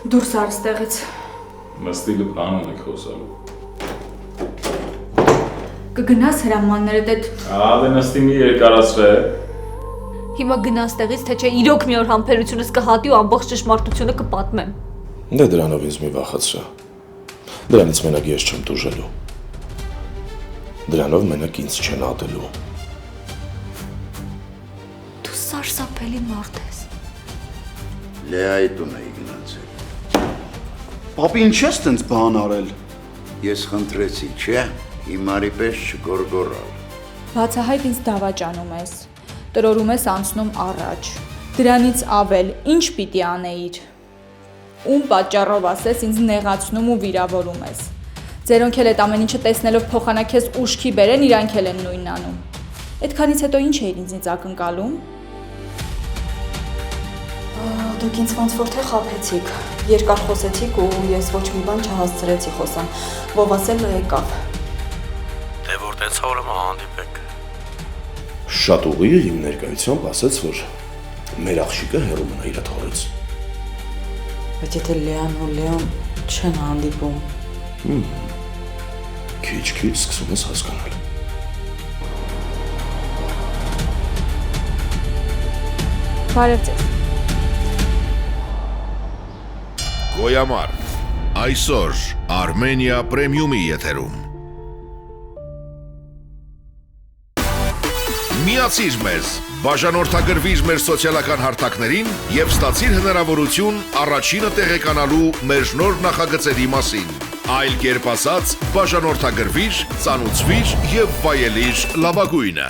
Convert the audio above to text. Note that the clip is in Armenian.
Դուրս առ ստեղից։ Մստիլը բանն եք խոսալու։ Կգնաս հրամաններդ այդ։ Դե նստի մի երկարացրե։ Հիմա գնա ստեղից, թե չէ իրոք մի օր համբերությունս կհատի ու ամբողջ ճշմարտությունը կպատմեմ։ Դե դրանով ինձ մի վախացրա։ Դրանից մենակ ես չեմ տուժելու։ Դրանով մենակ ինձ չեն ատելու։ Դու սարսափելի մարդ ես։ Լեայի տուն էի գնացել։ Պապի ինչ ես տենց բան արել։ Ես խնդրեցի, չէ, հիմարի պես չգորգորալ։ Բացահայտ ինձ դավաճանում ես։ Տրորում ես անցնում առաջ։ Դրանից ավել ինչ պիտի անեիր։ Ում պատճառով ասես ինձ նեղացնում ու վիրավորում ես։ Ձերոնք էլ այդ ամեն ինչը տեսնելով փոխանակ ես ուշքի բերեն, իրանք էլ են նույնն անում։ Այդքանից հետո ինչ էիր ինձնից ակնկալում։ Դուք ինձ ոնց որ թե խաբեցիք, երկար խոսեցիք ու ես ոչ մի բան չհասցրեցի խոսամ, Վովասելը եկավ։ Դե որ տենց հորը հանդիպեք։ Շատ ուղիղ իմ ներկայությամբ ասաց, որ մեր աղջիկը հեռու մնա իր թորից։ Բայց եթե Լեան ու Լեոն չեն հանդիպում։ Քիչ-քիչ սկսում ես հասկանալ։ Բարև ձեզ։ Գոյամար, այսօր Armenia Premium-ի եթերում։ Միացիր մեզ, բաժանորդագրվիր մեր սոցիալական հարթակներին և ստացիր հնարավորություն առաջինը տեղեկանալու մեր նոր նախագծերի մասին։ Այլ կերպ ասած, բաժանորդագրվիր, ծանուցվիր և վայելիր լավագույնը։